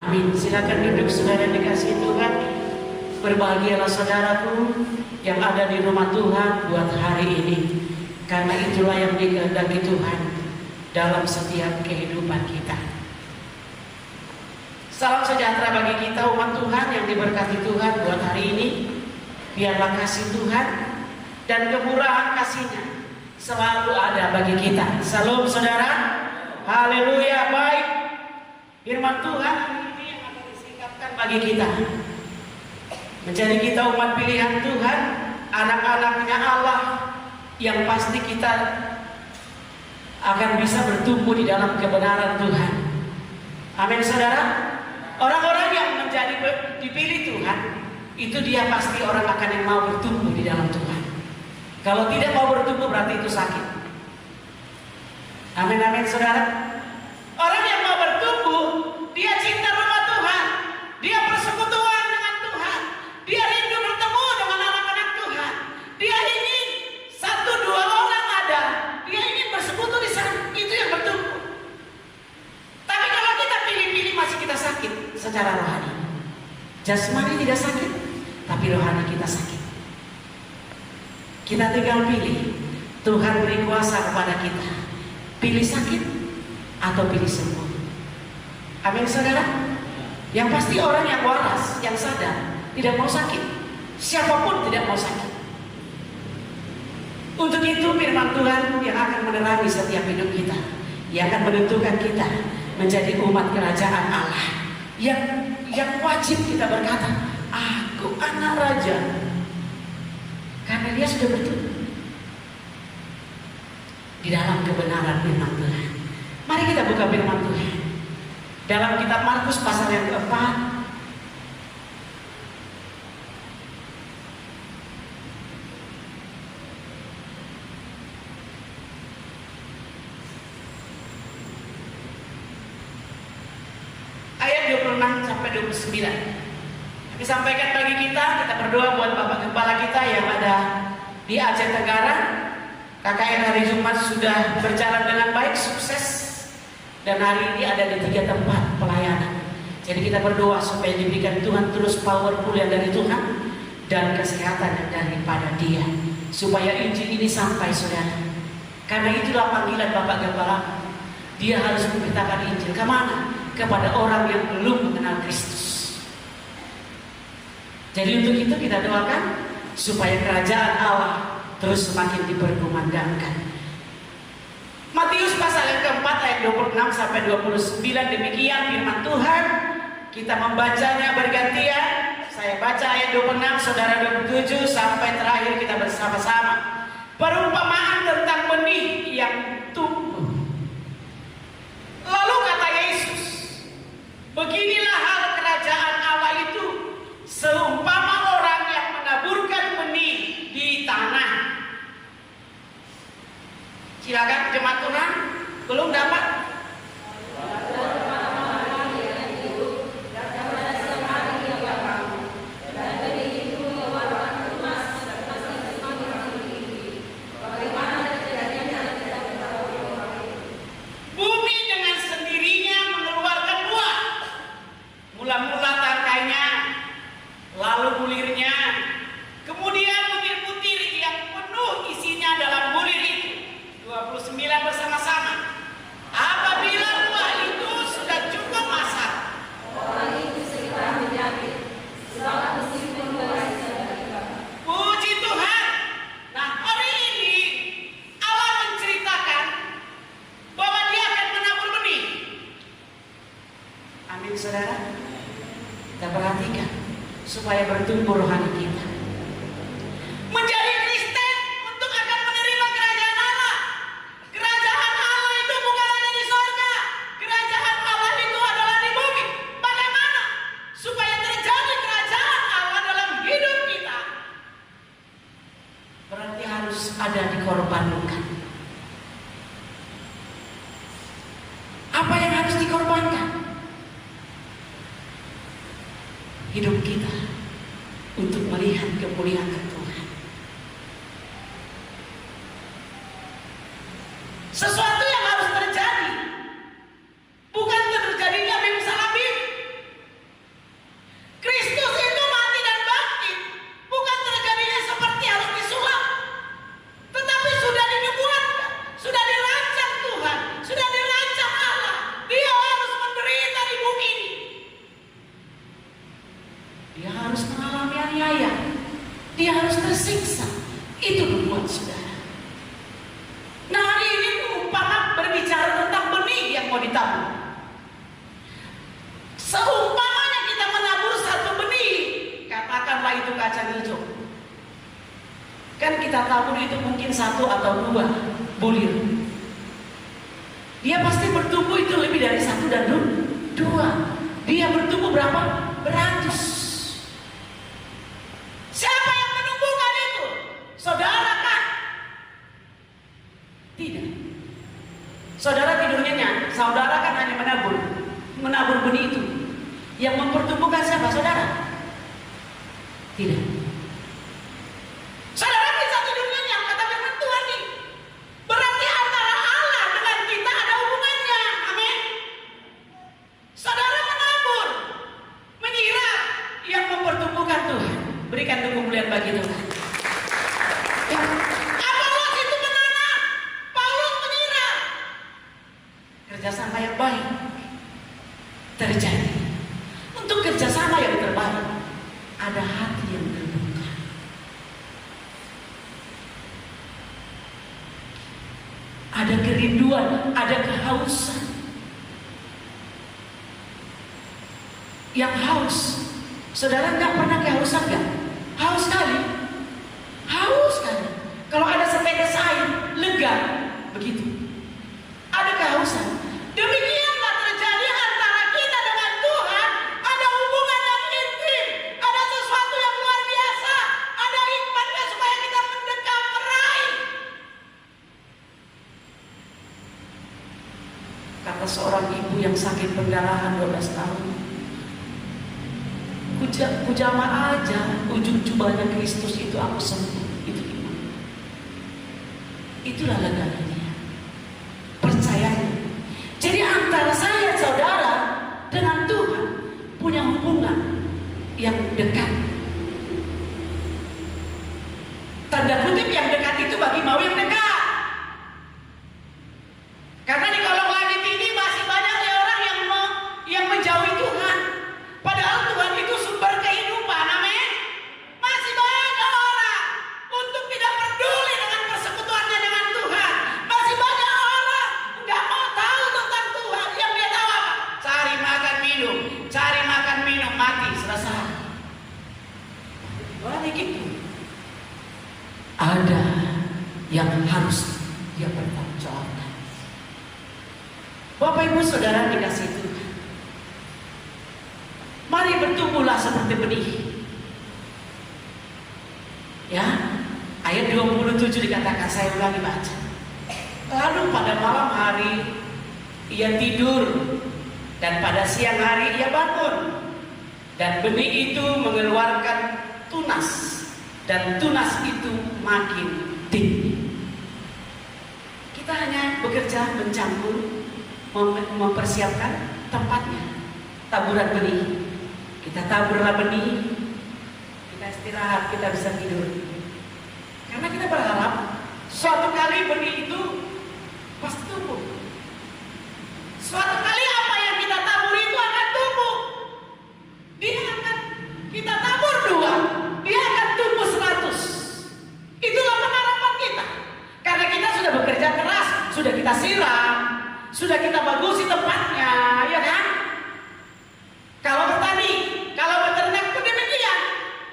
Amin. Silakan duduk saudara dikasih Tuhan. Berbahagialah saudaraku yang ada di rumah Tuhan buat hari ini, karena itulah yang dikehendaki Tuhan dalam setiap kehidupan kita. Salam sejahtera bagi kita umat Tuhan yang diberkati Tuhan buat hari ini. Biarlah kasih Tuhan dan kemurahan kasih-Nya selalu ada bagi kita. Salam saudara. Haleluya. Baik, firman Tuhan ini yang akan disingkapkan bagi kita, menjadi kita umat pilihan Tuhan, anak-anaknya Allah, yang pasti kita akan bisa bertumbuh di dalam kebenaran Tuhan. Amin saudara. Orang-orang yang menjadi dipilih Tuhan, itu dia pasti orang akan yang mau bertumbuh di dalam Tuhan. Kalau tidak mau bertumbuh berarti itu sakit. Amin amin saudara. Orang yang mau bertumbuh, dia cinta rumah Tuhan, dia persekutuan dengan Tuhan, dia rindu bertemu dengan anak-anak Tuhan, dia ingin satu dua orang ada, dia ingin bersekutu di sana, itu yang bertumbuh. Tapi kalau kita pilih-pilih masih kita sakit secara rohani. Jasmani tidak sakit, tapi rohani kita sakit. Kita tinggal pilih. Tuhan beri kuasa kepada kita. Pilih sakit atau pilih sembuh. Amin saudara. Yang pasti orang yang waras, yang sadar, tidak mau sakit. Siapapun tidak mau sakit. Untuk itu firman Tuhan yang akan menerangi setiap hidup kita, yang akan menentukan kita menjadi umat kerajaan Allah, yang wajib kita berkata, aku anak raja, karena dia sudah bertumbuh di dalam kebenaran firman Tuhan. Mari kita buka firman Tuhan dalam kitab Markus pasal yang keempat, ayat 26 sampai 29. Disampaikan bagi kita berdoa buat Bapak Gembala kita yang ada di Aceh Tenggara. KKR hari Jumat sudah berjalan dengan baik, sukses, dan hari ini ada di 3 tempat pelayanan. Jadi kita berdoa supaya diberikan Tuhan terus powerful yang dari Tuhan dan kesehatan yang daripada Dia, supaya Injil ini sampai saudara. Karena itulah panggilan Bapak Gembala. Dia harus memberitakan Injil kemana? Kepada orang yang belum mengenal Kristus. Jadi untuk itu kita doakan supaya kerajaan Allah terus semakin diperkumandangkan. Matius pasal yang keempat ayat 26 sampai 29, demikian firman Tuhan. Kita membacanya bergantian. Saya baca ayat 26, saudara 27 sampai terakhir kita bersama-sama. Perumpamaan tentang benih yang tumbuh. Lalu kata Yesus, beginilah hal kerajaan Allah itu, seumpama orang yang menaburkan benih di tanah. Silakan jemaat Tuhan, belum dapat? Bumi dengan sendirinya mengeluarkan buah. Mula-mula tangkainya, lalu bulirnya, kemudian butir-butir yang penuh isinya dalam bulir itu. 29 bersama-sama. Apabila buah itu sudah cukup masak, orang itu segera menjadi sebab musim menuai. Puji Tuhan. Nah, hari ini Allah menceritakan bahwa Dia akan menabur benih. Amin saudara. Kita perhatikan supaya bertumbuh rohani kita. Menjadi Kristen untuk akan menerima kerajaan Allah. Kerajaan Allah itu bukan hanya di sorga. Kerajaan Allah itu adalah di bumi. Bagaimana supaya terjadi kerajaan Allah dalam hidup kita? Berarti harus ada dikorbankan. Apa yang harus dikorbankan? Hidup kita untuk melihat kemuliaan Tuhan. Sesuatu yang harus terjadi, bukan terjadinya bim salabim, dia harus mengalami aniaya, dia harus tersiksa. Itu membuat saudara. Nah, hari ini umpama berbicara tentang benih yang mau ditabur. Seumpamanya kita menabur satu benih, katakanlah itu kacang hijau. Kan kita tabur itu mungkin 1 atau 2 bulir. Dia pasti bertumbuh itu lebih dari 1 dan 2. Dia bertumbuh berapa? Beratus. Siapa yang menumbuhkan itu? Saudara kan? Tidak. Saudara tidur nyenyak. Saudara kan hanya menabur benih itu. Yang mempertumbuhkan siapa? Saudara? Tidak. Saudara bisa tidur nyenyak, kata firman Tuhan nih. Berarti antara Allah dengan kita ada hubungannya. Amin. Saudara menabur, menyiram, yang mempertumbuhkan Tuhan. Berikan kemuliaan bagi Tuhan. Apolos itu menanam, Paulus menyiram. Kerjasama yang baik terjadi. Untuk kerjasama yang terbaik, ada hati yang terbuka. Ada kerinduan, ada kehausan. Yang haus, saudara nggak pernah kehausan nggak? Haus sekali, haus sekali. Kalau ada setetes air, lega, begitu. Ada kehausan. Demikianlah terjadi antara kita dengan Tuhan. Ada hubungan yang intim, ada sesuatu yang luar biasa, ada hikmatnya supaya kita mendekat meraih. Kata seorang ibu yang sakit pendarahan 12 tahun, kujama aja ujung jubahnya Kristus itu aku sembuh. Itu iman. Itulah leganya dia. Percayanya. Jadi antara saya saudara dengan Tuhan punya hubungan yang dekat. Tanda kutip yang dekat itu bagi mau yang dekat. Karena di kolong langit ini masih banyak orang yang menjauhi Tuhan. Padahal Tuhan itu sumber kehidupan, amin. Masih banyak orang untuk tidak peduli dengan persekutuannya dengan Tuhan. Masih banyak orang nggak mau tahu tentang Tuhan. Yang dia tahu apa? Cari makan minum, mati, selesai. Banyak itu. Ada yang harus dia pertanggungjawabkan. Bapak Ibu Saudara dikasih Tuhan. Mari bertumbuhlah seperti benih. Ya, ayat 27 dikatakan, saya ulangi baca. Lalu pada malam hari ia tidur, dan pada siang hari ia bangun, dan benih itu mengeluarkan tunas, dan tunas itu makin tinggi. Kita hanya bekerja mencampur, mempersiapkan tempatnya, taburan benih. Kita taburlah benih, kita istirahat, kita bisa tidur. Karena kita berharap suatu kali benih itu pasti tumbuh. Suatu kali apa yang kita tabur itu akan tumbuh. Dia akan kita tabur 2, dia akan tumbuh 100. Itulah pengharapan kita. Karena kita sudah bekerja keras, sudah kita siram, sudah kita bagusi tempatnya, ya kan? Kalau bertani, kalau beternak pun demikian.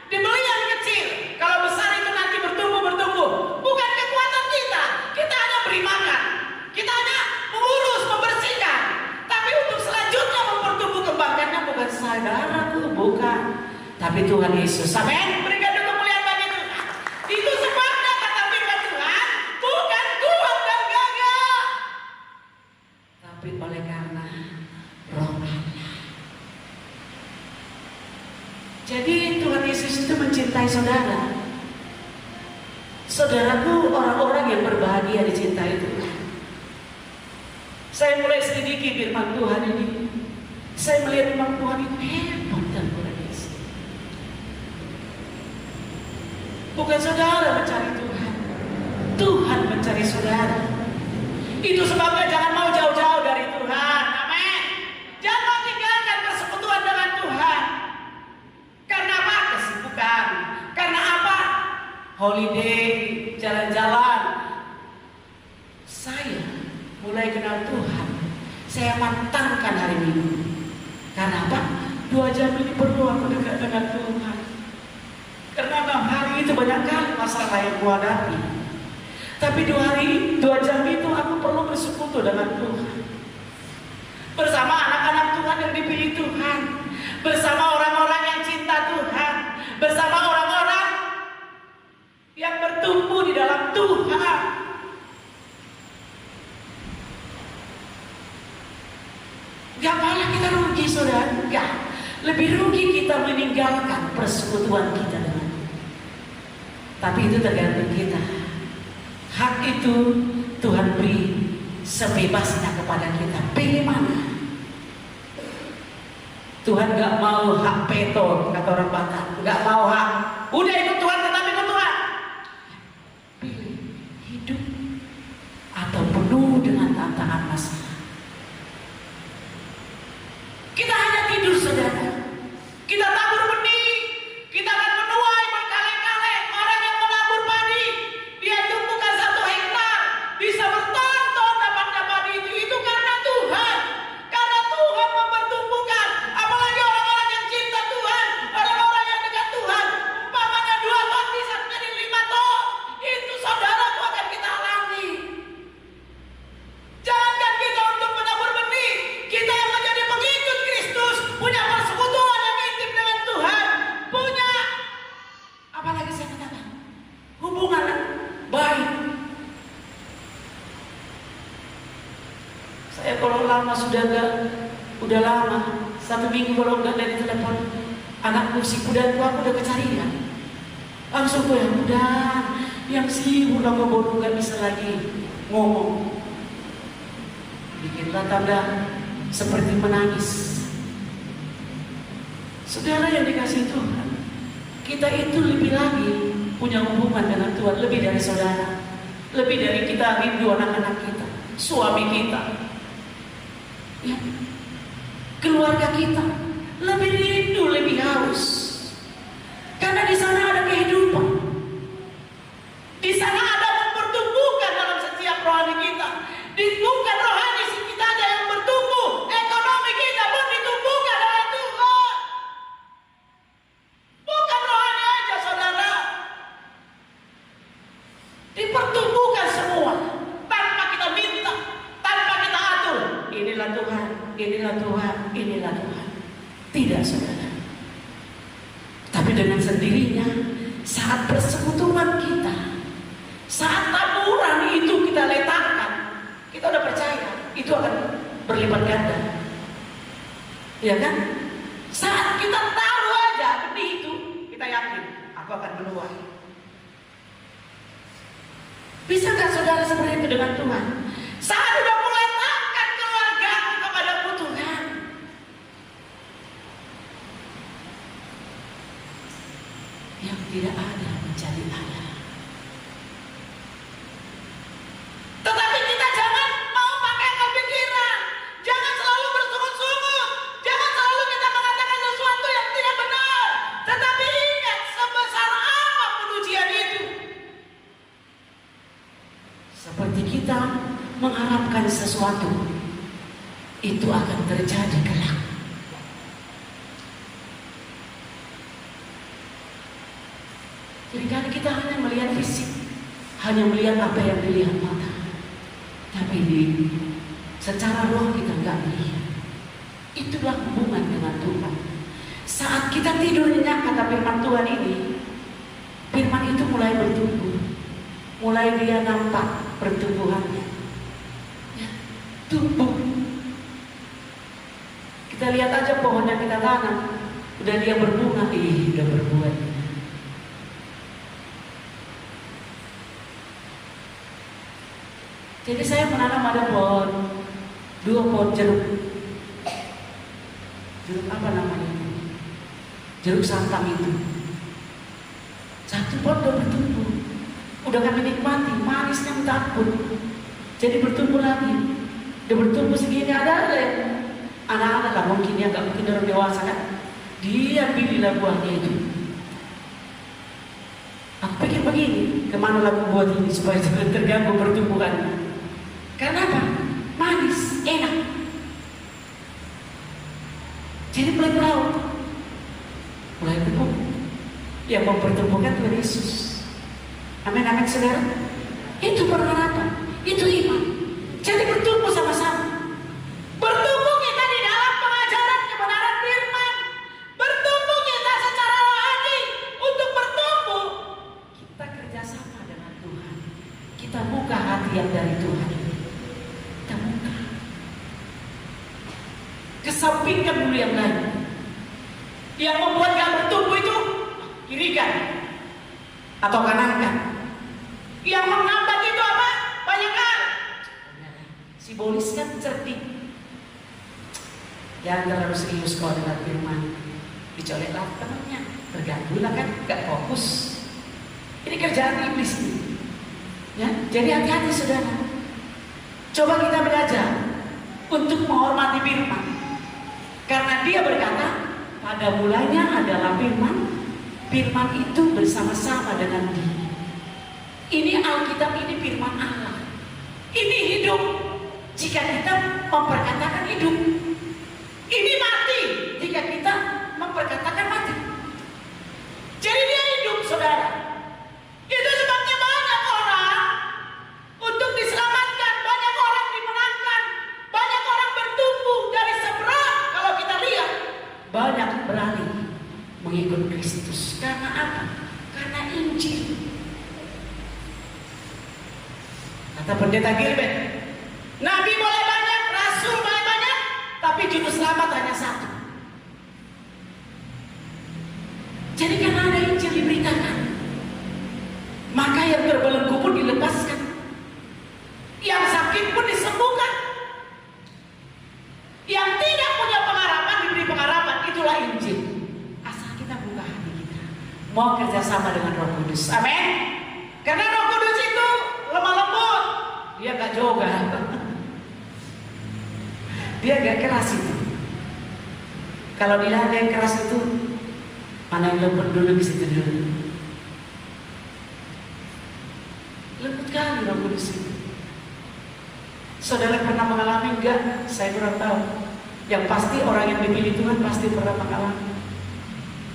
Dibeli yang kecil, kalau besar itu nanti bertumbuh. Bukan kekuatan kita, kita hanya beri makan, kita hanya mengurus, membersihkan. Tapi untuk selanjutnya mempertumbuh kembangkannya bukan saudaraku, bukan, tapi Tuhan Yesus. Amin. Berikan kemuliaan bagi Tuhan. Itu sebabnya kata firman Tuhan, bukan kuat dan gagah, tapi oleh karena Roh Allah. Jadi Tuhan Yesus itu mencintai saudara. Saudaraku, orang-orang yang berbahagia dicintai Tuhan. Saya mulai selidiki firman Tuhan ini. Saya melihat firman Tuhan itu hebat dan luar biasa. Bukan saudara mencari Tuhan, Tuhan mencari saudara. Itu sebabnya jangan mau jauh-jauh dari Tuhan. Amin. Jangan mau tinggalkan persekutuan dengan Tuhan. Karena holiday, jalan-jalan. Saya mulai kenal Tuhan. Saya matangkan hari Minggu. Karena apa? 2 jam ini perlu aku dekat dengan Tuhan. Karena 6 hari itu banyak kali masalah yang ku hadapi. Tapi 2 jam itu aku perlu bersekutu dengan Tuhan. Bersama anak-anak Tuhan yang dipilih Tuhan. Bersama orang-orang yang cinta Tuhan. Bersama orang-orang yang bertumbuh di dalam Tuhan. Gak malah kita rugi, saudara. Gak. Lebih rugi kita meninggalkan persekutuan kita dengan Tuhan. Tapi itu tergantung kita. Hak itu Tuhan beri sebebasnya kepada kita. Pilih mana? Tuhan gak mau hak peto, kata orang Batak. Gak mau hak. Udah ikut Tuhan, tetap ikut Tuhan. Pilih hidup atau penuh dengan tantangan masalah. Kita hanya tidur, saudara. Kita tabur benih. Kita akan menuai berkali-kali. Orang yang menabur padi, dia tumbuhkan 1 hektar, bisa bertonton dapatnya padi itu karena Tuhan. Karena Tuhan mempertumbuhkan. Apalagi orang-orang yang cinta Tuhan, orang-orang yang dekat Tuhan. Umpamanya 2 ton bisa menjadi 5 ton. Itu saudaraku akan kita alami. Jangan kita untuk menabur benih. Kita yang menjadi pengikut Kristus, punya persekutuan yang intim dengan Tuhan, punya apalagi saya katakan hubungan baik. Saya kalau lama udah lama 1 minggu kalau enggak dari telepon anakku si kudaku, aku udah kecarian. Langsung gue yang udah yang sibuk lama bodoh nggak bisa lagi ngomong. Bikinlah tanda seperti menangis. Saudara yang dikasih Tuhan, kita itu lebih lagi punya hubungan dengan Tuhan, lebih dari saudara, lebih dari kita rindu anak-anak kita, suami kita, ya, keluarga kita, lebih rindu, lebih haus. Karena di sana ada kehidupan, di sana ada mempertumbuhkan dalam setiap rohani kita. Bukan rohani kita aja yang bertumbuh, ekonomi kita pun ditumbuhkan oleh Tuhan. Bukan rohani aja, saudara. Dipertumbuhkan semua tanpa kita minta, tanpa kita atur. Inilah Tuhan, inilah Tuhan, inilah Tuhan. Tidak, saudara. Tapi dengan sendirinya, saat persekutuan kita, saat taburan itu kita letakkan, kita udah percaya itu akan berlipat ganda, ya kan? Saat kita taruh aja benih itu, kita yakin aku akan menuai. Bisa nggak saudara seperti itu dengan Tuhan? Saat udah mulai letakkan keluarga kepada Tuhan, yang tidak ada menjadi ada. Tetapi kita jangan mau pakai kepikiran. Jangan selalu bersungut-sungut. Jangan selalu kita mengatakan sesuatu yang tidak benar. Tetapi ingat, sebesar apapun ujian itu, seperti kita mengharapkan sesuatu, itu akan terjadi kelak. Jadi kan kita hanya melihat fisik, hanya melihat apa yang dilihat mata. Tapi secara roh kita nggak melihat. Itulah hubungan dengan Tuhan. Saat kita tidur nyenyak, kata firman Tuhan ini, firman itu mulai bertumbuh, mulai dia nampak pertumbuhannya, ya, tumbuh. Kita lihat aja pohon yang kita tanam, udah dia berbunga, udah berbuah. Jadi saya menanam ada pohon, 2 pohon jeruk. Jeruk apa namanya? Jeruk santang itu. 1 pohon udah bertumbuh, udah kami nikmati, manisnya minta ampun. Jadi bertumbuh lagi, udah bertumbuh segini. Ada yang anak-anak lah mungkin, ya nggak mungkin orang dewasa kan. Dia pilihlah buahnya itu. Aku Aku pikir begini, kemana aku buat ini supaya jangan terganggu pertumbuhannya. Karena apa? Manis, enak. Jadi mulai meraut, mulai bertumbuh. Yang mempertumbuhkan Tuhan Yesus. Amin, amin saudara. Itu pengharapan, itu iman. Jadi bertumbuh sama-sama. Bertumbuh kita di dalam pengajaran kebenaran firman. Bertumbuh kita secara rohani. Untuk bertumbuh, kita kerjasama dengan Tuhan. Kita buka hati yang dari Tuhan. Kita buka. Kesampingkan dulu yang lain. Yang membuat gak bertumbuh itu kiri kan atau kanan kan. Yang menghambat itu apa? Banyak hal. Simbolis kan cerdik. Jangan terlalu serius kalau dengan firman. Dicoleklah temannya, terganggulah kan, gak fokus. Ini kerjaan iblis ini. Ya, jadi hati-hati saudara. Coba kita belajar untuk menghormati firman. Karena dia berkata, pada mulanya adalah firman. Firman itu bersama-sama dengan dia. Ini Alkitab, ini firman Allah. Ini hidup. Jika kita memperkatakan hidup. Ini mati jika kita memperkatakan mati. Jadi dia hidup saudara. Itu sebabnya banyak orang untuk diselamatkan, banyak orang dimenangkan, banyak orang bertumbuh dari seberang. Kalau kita lihat banyak berani mengikut Kristus. Karena apa? Karena Injil. Kata pendeta Gilbert, Nabi boleh banyak, Rasul boleh banyak, tapi juru selamat hanya satu. Jadi karena ada Injil diberitakan, maka yang terbelenggu pun dilepaskan, yang sakit pun disembuhkan, yang tidak punya pengharapan diberi pengharapan. Itulah Injil. Asal kita buka hati kita, mau kerjasama dengan Roh Kudus. Amin. Karena Roh Kudus itu lemah lembut, dia gak joga, dia gak keras itu. Kalau dilihat yang keras itu, mana yang lembut dulu di situ dulu. Lembut kali Roh Kudus itu. Saudara pernah mengalami enggak? Saya kurang tahu. Yang pasti orang yang dipilih Tuhan pasti pernah mengalami.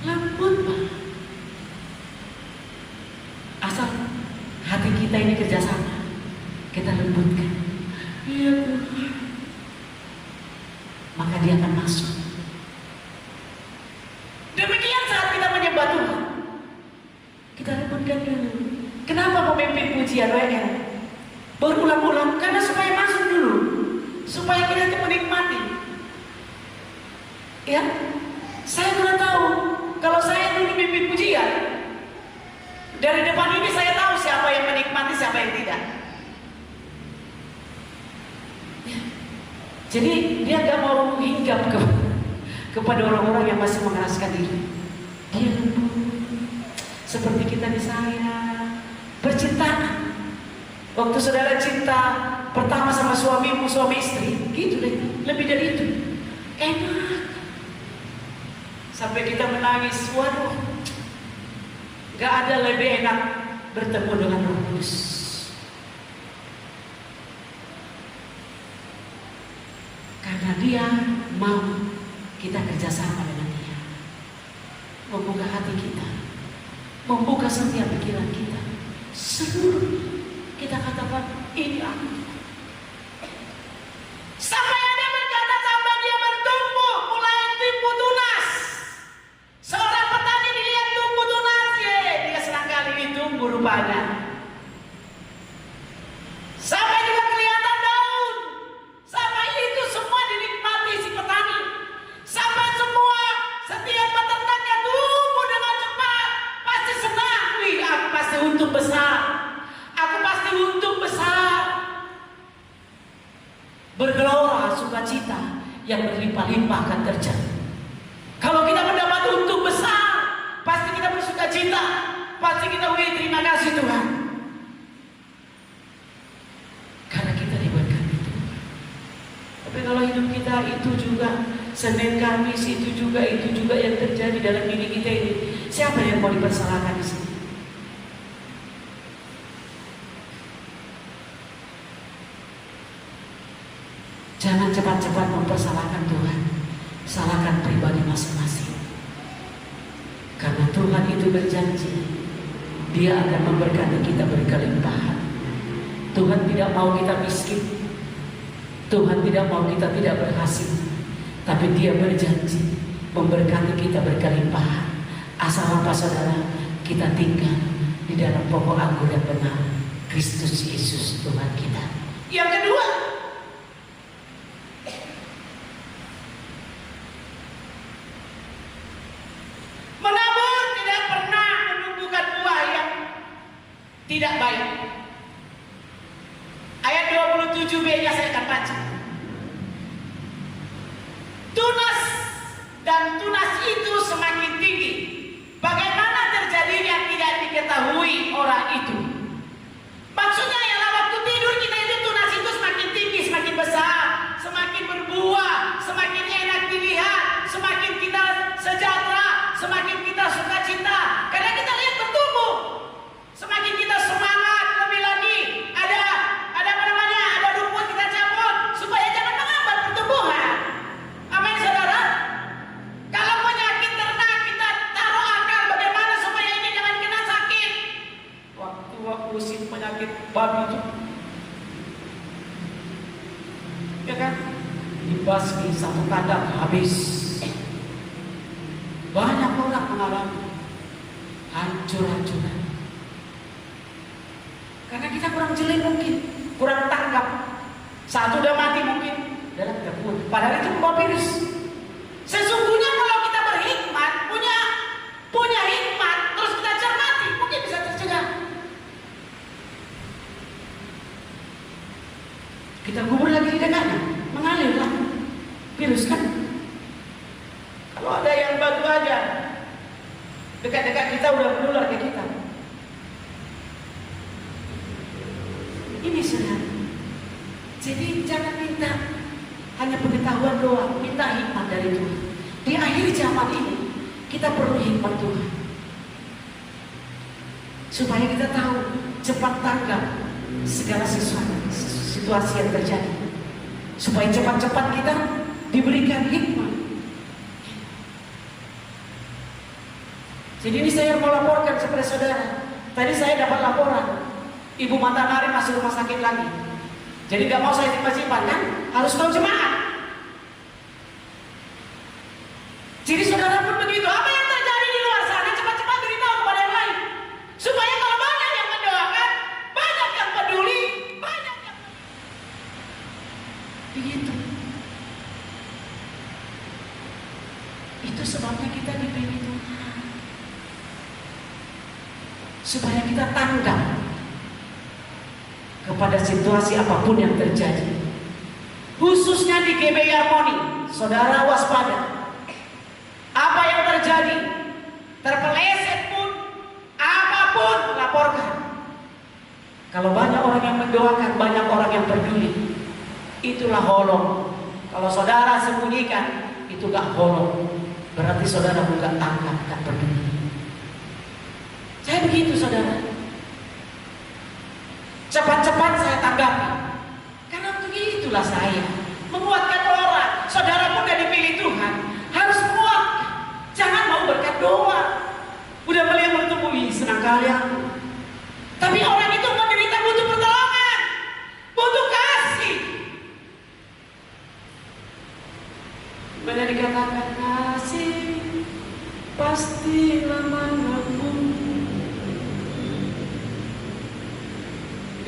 Lembut banget. Asal hati kita ini kerjasama, kita lembutkan. Iya Tuhan. Maka dia akan masuk. Demikian saat kita menyembah Tuhan, kita lembutkan dulu. Kenapa memimpin pujian WR? Berulang-ulang, karena supaya masuk dulu, supaya kita itu menikmati. Ya, saya kurang tahu. Kalau saya dulu memimpin pujian, dari depan ini saya tahu siapa yang menikmati, siapa yang tidak. Ya. Jadi dia gak mau hinggap kepada orang-orang yang masih mengeraskan diri. Dia lembut, seperti kita disayang, bercinta. Waktu saudara cinta pertama sama suamimu, suami istri, gitu deh, lebih dari itu. Enak. Sampai kita menangis, waduh, gak ada lebih enak bertemu dengan Roh Kudus. Karena dia mau kita kerjasama dengan dia, membuka hati kita, membuka setiap pikiran kita, seluruh kita katakan ini aku. Sampai ada berkata, sampai dia bertumbuh, mulai tumbuh tunas. Seorang petani dilihat tumbuh tunas, dia senang kali tumbuh rupanya. Sampai juga kelihatan daun. Sampai itu semua dinikmati si petani. Sampai semua setiap peternak yang tumbuh dengan cepat pasti senang. Wih, aku pasti untung besar. Aku pasti untung besar. Bergelora sukacita yang berlimpah-limpah akan terjadi. Kalau kita mendapat untung besar, pasti kita bersukacita. Pasti kita terima kasih Tuhan. Karena kita diberkati Tuhan. Tapi kalau hidup kita itu juga Senin Kamis itu juga yang terjadi dalam diri kita ini, siapa yang mau dipersalahkan di sini? Jangan cepat-cepat mempersalahkan Tuhan. Salahkan pribadi masing-masing. Karena Tuhan itu berjanji, Dia akan memberkati kita berkelimpahan. Tuhan tidak mau kita miskin. Tuhan tidak mau kita tidak berhasil. Tapi Dia berjanji memberkati kita berkelimpahan. Asal apa saudara? Kita tinggal di dalam pokok anggur yang benar, Kristus Yesus Tuhan kita. Yang kedua, menabur tidak pernah menumbuhkan buah yang tidak baik. Ayat 27b-nya saya akan baca. Tunas dan tunas itu semakin tinggi. Bagaimana terjadinya tidak diketahui orang itu. Maksudnya ialah waktu tidur kita itu tunas itu semakin tinggi, semakin besar, semakin berbuah, semakin enak dilihat, semakin kita sejahtera, semakin kita sukacita. Karena kita lihat bertumbuh. Semakin kita semangat lebih lagi. Ada apa namanya? Ada rumput kita cabut supaya jangan menghambat pertumbuhan. Amin saudara. Kalau penyakit ternak kita taruh akal bagaimana supaya ini jangan kena sakit. Waktu musim penyakit babi itu, ya kan, dibasmi satu kandang habis. Banyak orang mengalami hancur-hancuran. Karena kita kurang jeli mungkin, kurang tanggap. Satu udah mati mungkin, dalam tidak kuat. Padahal itu membawa virus. Sesungguhnya kalau kita berhikmat, punya hikmat, terus kita cermati, mungkin bisa tercegah. Kita kubur lagi di dekatnya, mengalir lah virus kan. Kalau ada yang batu aja, dekat-dekat kita udah menular ke kita. Ini saudara. Jadi jangan minta hanya pengetahuan doang, minta hikmat dari Tuhan. Di akhir zaman ini kita perlu hikmat Tuhan, supaya kita tahu cepat tanggap segala sesuatu situasi yang terjadi, supaya cepat-cepat kita diberikan hikmat. Jadi ini saya mau laporkan kepada saudara. Tadi saya dapat laporan, Ibu Matanari masuk rumah sakit lagi. Jadi gak mau saya simpan kan? Harus tahu jemaat. Jadi saudara pun begitu. Apa yang terjadi di luar sana cepat-cepat beritahu kepada yang lain. Supaya kalau banyak yang mendoakan, banyak yang peduli, banyak yang begitu. Itu sebabnya kita dipilih Tuhan, supaya kita tanggap kepada situasi apapun yang terjadi. Khususnya di GBI Harmoni, saudara waspada. Apa yang terjadi, terpeleset pun, apapun laporkan. Kalau banyak orang yang mendoakan, banyak orang yang peduli, itulah holong. Kalau saudara sembunyikan, itu gak holong. Berarti saudara bukan tangkap, gak peduli. Saya begitu saudara. Cepat-cepat saya tanggapi. Karena begitulah saya, menguatkan orang. Saudara pun udah dipilih Tuhan, harus menguatkan. Jangan mau berkat doa. Udah melihat bertumbuh, senang kali aku. Tapi orang itu menderita, butuh pertolongan, butuh kasih. Banyak dikatakan kasih pastilah menepung.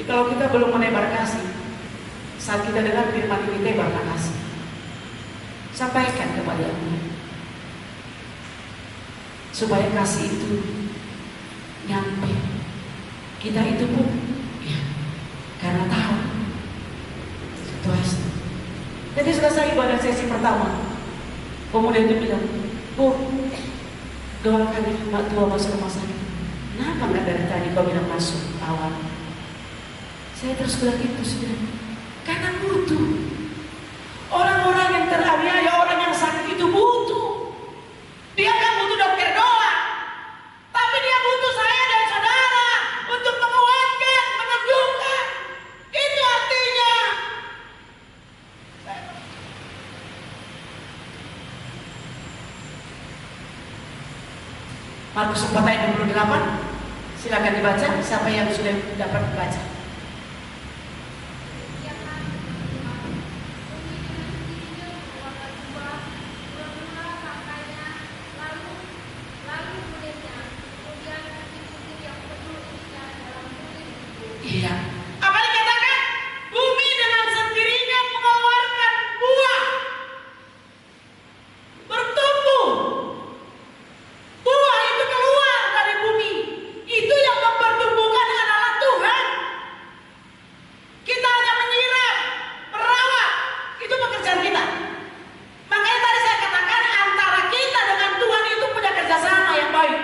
Kalau kita belum menebar kasih, saat kita dengar firman ini, tebarkan kasih, sampaikan kepada Allah, supaya kasih itu nyampe. Kita itu pun ya, karena tahu situasi. Jadi selesai ibadah sesi pertama, kemudian dia bilang, Bu, doakan Mbak Tua masuk rumah sakit. Kenapa nggak dari tadi kau bilang masuk awal? Saya terus bilang itu sudah, karena butuh. Orang-orang yang teraniaya, orang yang sakit itu butuh. Dia kan butuh dokter doang, tapi dia butuh saya dan saudara untuk menguatkan, meneguhkan. Itu artinya saya Markus 4 ayat 28. Silakan dibaca, siapa yang sudah dapat baca. Iya. Apa dikatakan? Bumi dengan sendirinya mengeluarkan buah. Bertumbuh. Buah itu keluar dari bumi. Itu yang mempertumbuhkan adalah Tuhan. Kita hanya menyiram, merawat. Itu pekerjaan kita. Makanya tadi saya katakan antara kita dengan Tuhan itu punya kerjasama yang baik.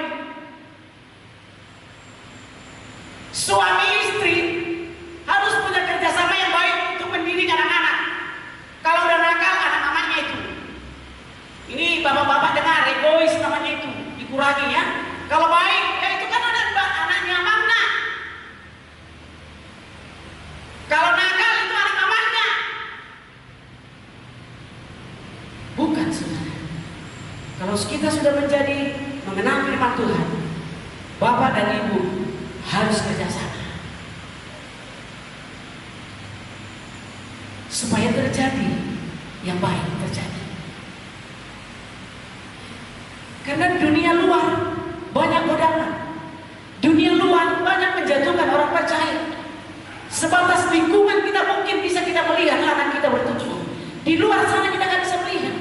Suami istri harus punya kerjasama yang baik untuk mendidik anak-anak. Kalau udah nakal, anak-anaknya itu. Ini bapak-bapak dengar, egois namanya itu. Dikurangi ya. Kalau baik, ya itu kan anaknya mamanya. Kalau nakal, itu anak mamanya. Bukan saudara. Kalau kita sudah menjadi mengenal firman Tuhan, bapak dan ibu harus kerjasama supaya terjadi yang baik terjadi. Karena dunia luar banyak godaan, dunia luar banyak menjatuhkan orang percaya. Sebatas lingkungan kita mungkin bisa kita melihat anak kita bertumbuh. Di luar sana kita nggak bisa melihat.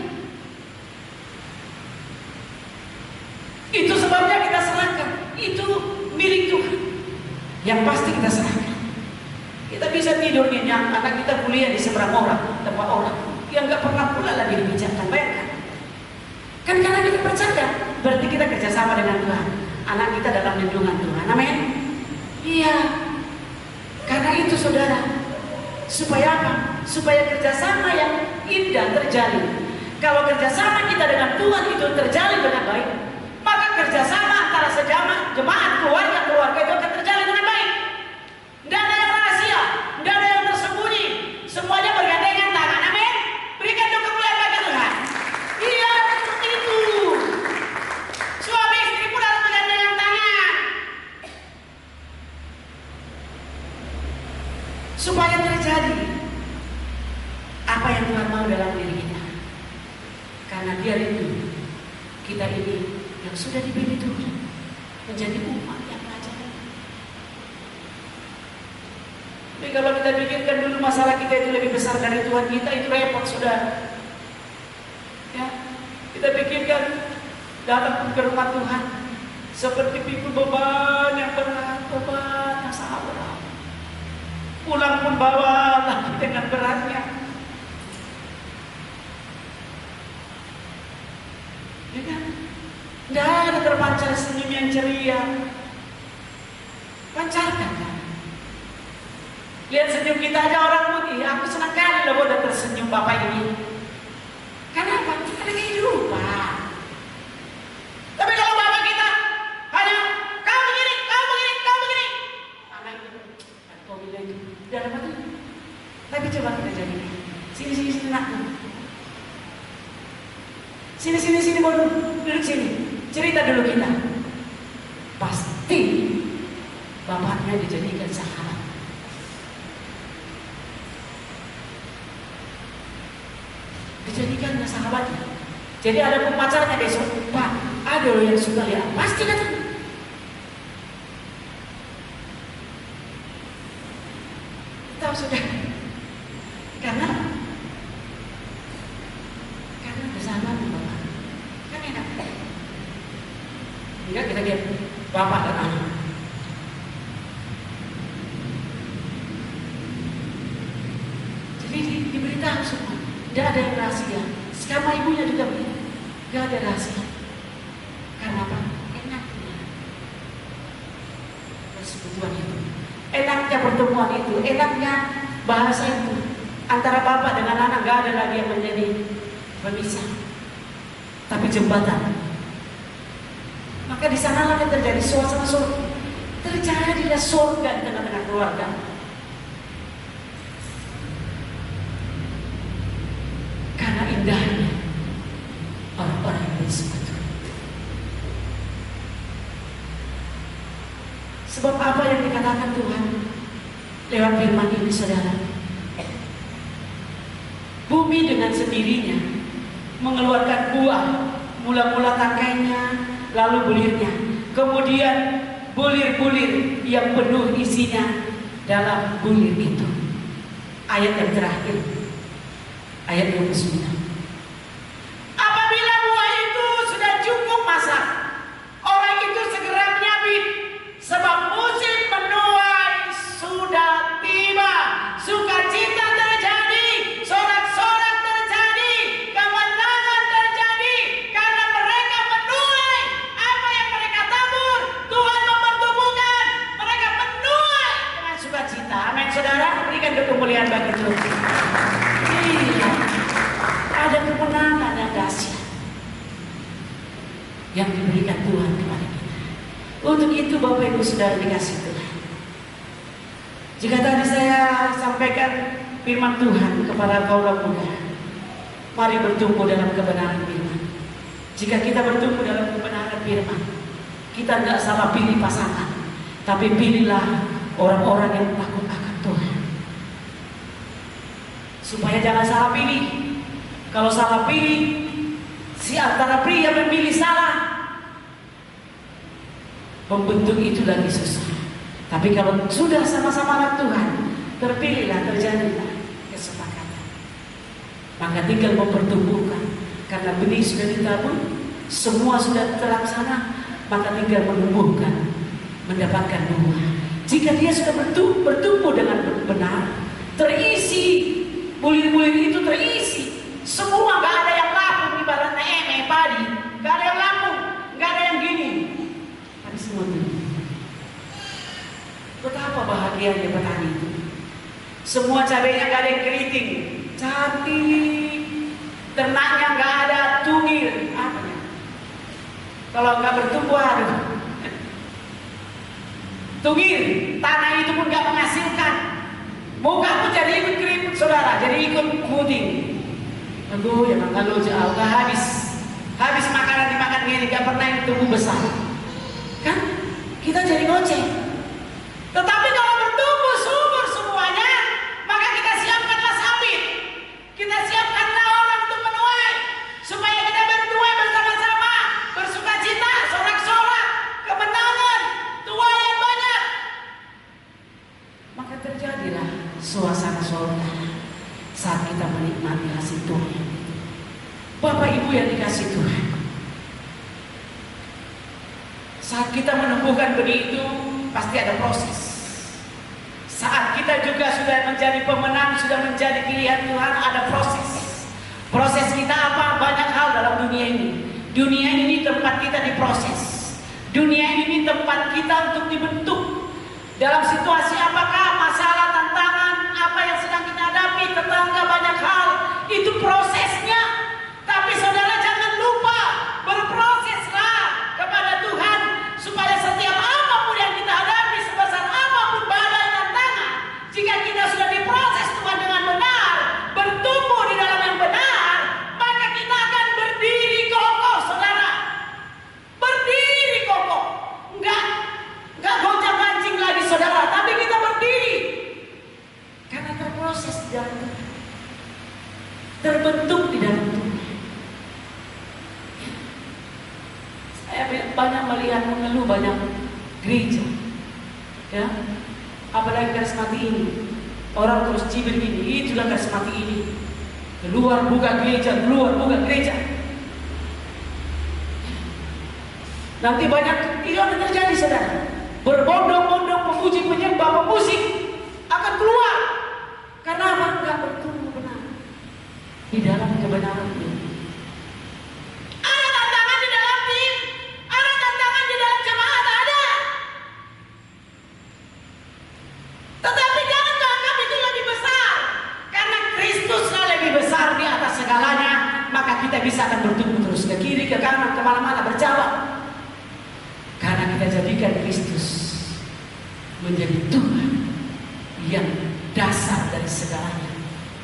Itu sebabnya kita serahkan. Itu milik Tuhan. Yang pasti kita serahkan. Kita bisa tidur nyenyak, anak kita kuliah di seberang orang, tempat orang yang nggak pernah pula lagi dibicarakan. Bayangkan. Kan karena kita percaya, berarti kita kerjasama dengan Tuhan. Anak kita dalam lindungan Tuhan. Amin. Iya. Karena itu saudara, supaya apa? Supaya kerjasama yang indah terjalin. Kalau kerjasama kita dengan Tuhan itu terjalin dengan baik, maka kerjasama antara sejamaah, jemaat, keluarga itu akan terjalin dengan baik. Tidak ada yang rahasia, tidak ada yang tersembunyi. Semuanya bergandengan tangan. Amin. Berikan doa kemuliaan bagi Tuhan. Iya, seperti itu. Suami istri pun harus bergandengan tangan. Supaya terjadi apa yang Tuhan mau dalam diri kita. Karena dia rindu kita ini yang sudah dipilih Tuhan menjadi umat yang pelajaran. Tapi kalau kita pikirkan dulu masalah kita itu lebih besar dari Tuhan kita, itu repot sudah. Ya, kita pikirkan datang ke rumah Tuhan seperti pikul beban yang berat, beban yang sangat berat. Pulang pun bawa lagi dengan beratnya. Ya kan? Tidak ada terpancar senyum yang ceria. Pancarkan kan? Lihat senyum kita aja orang putih. Aku senang kali loh udah tersenyum bapak ini. Kenapa? Ada kehidupan. Tapi kalau bapak kita hanya kau begini, kau begini, kau begini, anak itu, kau bilang itu, tidak dapat itu. Tapi coba kita jadi. Sini nak. Sini mau duduk sini. Cerita dulu kita. Pasti bapaknya dijadikan sahabat. Dijadikan sahabatnya. Jadi ada pacarnya besok, Pak, ada loh yang suka lihat. Pasti datang. Tahu sudah. Karena bersama bapak. Kan enak. Enggak, kita lihat bapak dan anak. Jadi diberitahu semua. Tidak ada yang rahasia. Sama ibunya juga begitu. Tidak ada rahasia. Karena apa? Enaknya persekutuan itu. Enaknya pertemuan itu. Enaknya bahasa itu. Antara bapak dengan anak tidak ada lagi yang menjadi pemisah. Tapi jembatan. Maka di sanalah yang terjadi suasana surga. Terjadilah surga di tengah-tengah keluarga. Karena indahnya orang-orang yang bersekutu. Sebab apa yang dikatakan Tuhan lewat firman ini, saudara? Bumi dengan sendirinya mengeluarkan buah, mula-mula tangkainya, lalu bulirnya, kemudian bulir-bulir yang penuh isinya dalam bulir itu. Ayat yang terakhir, ayat 29. Apabila buah itu sudah cukup masak, orang itu segera menyabit, sebab musim menuai sudah tiba. Sukacita terjadi, sorak-sorak terjadi, kemenangan terjadi, karena mereka menuai apa yang mereka tabur. Tuhan mempertumbuhkan, mereka menuai dengan sukacita. Amin, saudara. Berikan kemuliaan bagi Tuhan. Iya, ada kemenangan yang dahsyat yang diberikan Tuhan kepada kita. Untuk itu Bapak Ibu Saudara dikasih Tuhan, jika tadi saya sampaikan firman Tuhan kepada kaula muda, mari bertumbuh dalam kebenaran firman. Jika kita bertumbuh dalam kebenaran firman, kita tidak salah pilih pasangan, tapi pilihlah orang-orang yang takut akan Tuhan. Supaya jangan salah pilih. Kalau salah pilih, si antara pria memilih salah, membentuk itu lagi susah. Tapi kalau sudah sama-sama anak Tuhan, terpilihlah, terjadilah kesepakatan. Maka tinggal mempertumbuhkan. Karena benih sudah ditabur, semua sudah terlaksana, maka tinggal menumbuhkan, mendapatkan buah. Jika dia sudah bertumbuh dengan benar, terisi, bulir-bulir itu terisi, semua, gak ada yang lapung, ibaratnya padi, gak ada yang lapung, gak ada yang gini, tapi semua itu. Betapa bahagianya petani itu. Semua cabainya gak ada yang keriting, cantik, ternaknya gak ada tungil, apa ya? Kalau gak bertumbuh, aduh, tungil, tanah itu pun gak menghasilkan. Muka pun jadi ikut keriput, saudara, jadi ikut puding. Aduh, ya kalau jauh, gak habis makanan dimakan gini, gak pernah yang tumbuh besar. Kan? Kita jadi ngoceh. Tetapi kalau bertumbuh subur semuanya, maka kita siapkanlah sabit. Kita siapkanlah orang untuk menuai, supaya kita bertuai bersama-sama, bersukacita, sorak-sorak, kemenangan, tuai yang banyak. Maka terjadilah suasana surga saat kita menikmati hasil Tuhan. Bapak Ibu yang dikasih Tuhan, saat kita menumbuhkan benih itu pasti ada proses. Saat kita juga sudah menjadi pemenang, sudah menjadi pilihan Tuhan, ada proses. Proses kita apa? Banyak hal dalam dunia ini. Dunia ini tempat kita diproses. Dunia ini tempat kita untuk dibentuk. Dalam situasi apakah, masalah, tantangan, apa yang sedang kita hadapi, tetangga, banyak hal, itu prosesnya. Tapi saudara jangan lupa, berproseslah kepada Tuhan, supaya setiap apapun yang kita hadapi, sebesar apapun badai tantangan, jika kita sudah diproses Tuhan dengan benar, bertumbuh di dalam yang benar, maka kita akan berdiri kokoh, saudara. Berdiri kokoh, enggak goncang-gancing lagi, saudara, tapi kita berdiri karena terproses di dalam Tuhan, terbentuk di dalam Tuhan. Saya banyak melihat mengeluh banyak gereja, ya, apalagi karismatik ini, orang terus cibir gini, itulah karismatik ini, keluar buka gereja, keluar buka gereja. Nanti banyak itu akan terjadi, saudara. Berbondong-bondong pemuji, penyembah, pemusik akan keluar. Karena apa? Enggak bertumbuh benar di dalam kebenaran ini. Ada tantangan di dalam tim, ada tantangan di dalam jemaat, ada. Tetapi jangan anggap itu lebih besar. Karena Kristuslah lebih besar di atas segalanya, maka kita bisa akan bertumbuh terus ke kiri, ke kanan, kemana-mana berjalan. Karena kita jadikan Kristus menjadi Tuhan yang dasar dari segalanya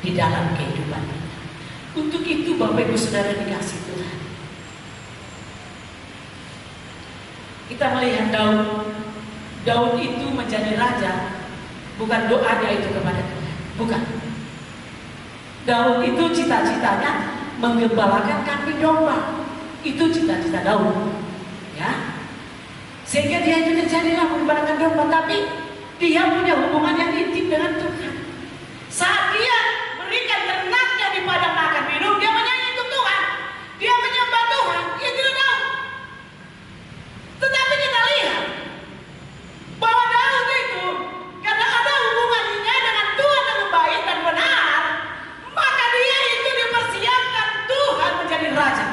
di dalam kehidupan kita. Untuk itu Bapak Ibu Saudara dikasih Tuhan, kita melihat Daud Daud itu menjadi raja bukan doanya itu kepada Tuhan, bukan. Daud itu cita-citanya menggembalakan kambing domba. Itu cita-cita Daud, ya. Sehingga dia itu terjadilah menggembalakan domba, tapi dia punya hubungan yang intim dengan Tuhan. Saat dia berikan ternaknya di padang makan minum, dia menyanyi untuk Tuhan, dia menyembah Tuhan, dia tidak tahu. Tetapi kita lihat bahwa Daud itu karena ada hubungannya dengan Tuhan yang baik dan benar, maka dia itu dipersiapkan Tuhan menjadi raja.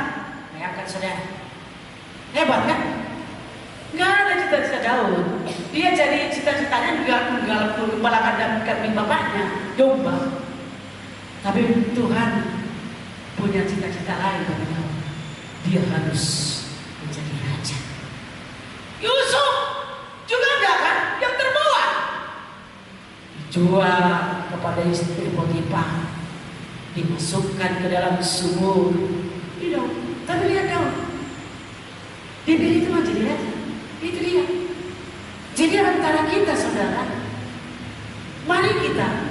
Bayangkan saudara, hebat kan? Nggak ada cita-cita Daud. Dia jadi cita-citanya juga menggembalakan kambing bapaknya, domba. Tapi Tuhan punya cita-cita lain bagi Daud. Dia harus menjadi raja. Yusuf juga enggak kan? Yang terbawa dijual kepada istri Potifar, dimasukkan ke dalam sumur. Tapi lihat Daud, dipilih itu menjadi raja. Itu dia. Jadi antara kita saudara, mari kita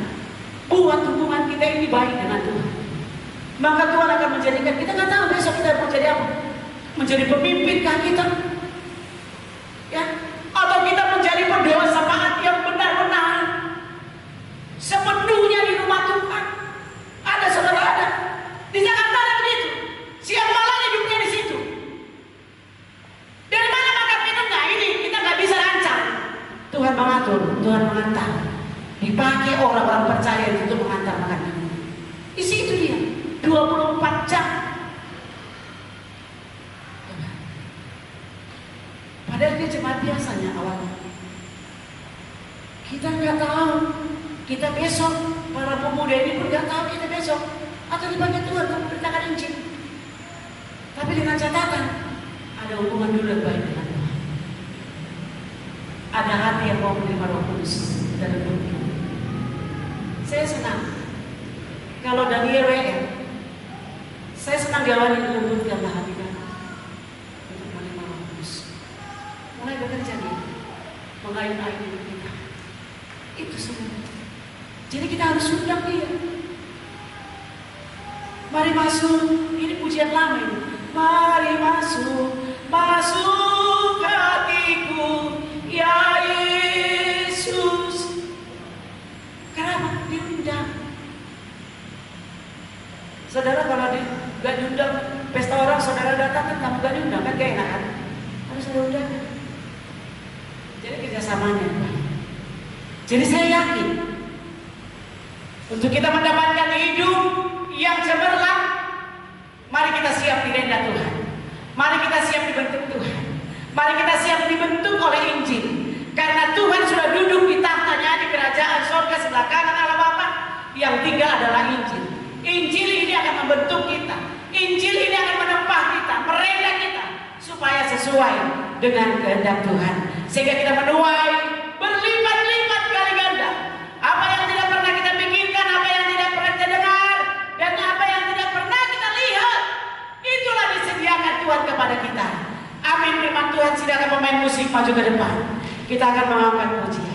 buat hubungan kita ini baik dengan Tuhan. Maka Tuhan akan menjadikan kita, nggak tahu besok kita mau jadi apa. Menjadi pemimpin kah kita? Ya, atau kita menjadi pendewa semangat yang benar-benar sepenuhnya di rumah Tuhan. Ada saudara, ada di Jakarta ada begitu. Siang malam hidupnya di situ. Dari mana makan minumnya? Ini kita nggak bisa rancang. Tuhan mengatur, Tuhan mengantar. Dipakai orang-orang percaya itu mengantar makan minum. Isi itu dia, 24 jam. Padahal dia cuma biasanya awalnya. Kita nggak tahu. Kita besok, para pemuda ini pun nggak tahu kita besok. Atau dipakai Tuhan untuk memberitakan Injil. Tapi dengan catatan, ada hubungan dulu yang baik dengan Tuhan. Ada hati yang mau menerima Roh Kudus dalam hidup kita. Saya senang kalau Daniel WM, saya senang diawali dilembutkanlah hati kami untuk menerima Roh Kudus. Mulai bekerja nih, mengayun-ayun hidup kita. Itu semua. Jadi kita harus undang dia. Mari masuk, ini pujian lama ini. Mari masuk, masuk ke hatiku, ya Yesus. Kenapa? Diundang. Saudara kalau gak diundang, pesta orang saudara datang kan kamu gak diundang kan gak enak kan? Harus ada undangan. Jadi kerjasamanya. Jadi saya yakin untuk kita mendapatkan hidup yang cemerlang, mari kita siap direnda Tuhan. Mari kita siap dibentuk Tuhan. Mari kita siap dibentuk oleh Injil. Karena Tuhan sudah duduk di tahtanya di kerajaan surga sebelah kanan Allah Bapa. Yang tinggal adalah Injil. Injil ini akan membentuk kita. Injil ini akan menempah kita, merenda kita supaya sesuai dengan kehendak Tuhan. Sehingga kita menuai berlipat-lipat kali ganda. Apa yang tidak pernah kita pikirkan, apa yang tidak pernah kita dengar, dan apa yang tidak pernah kita lihat, itulah disediakan Tuhan kepada kita. Amin. Firman Tuhan, silakan pemain musik maju ke depan. Kita akan mengangkat pujian.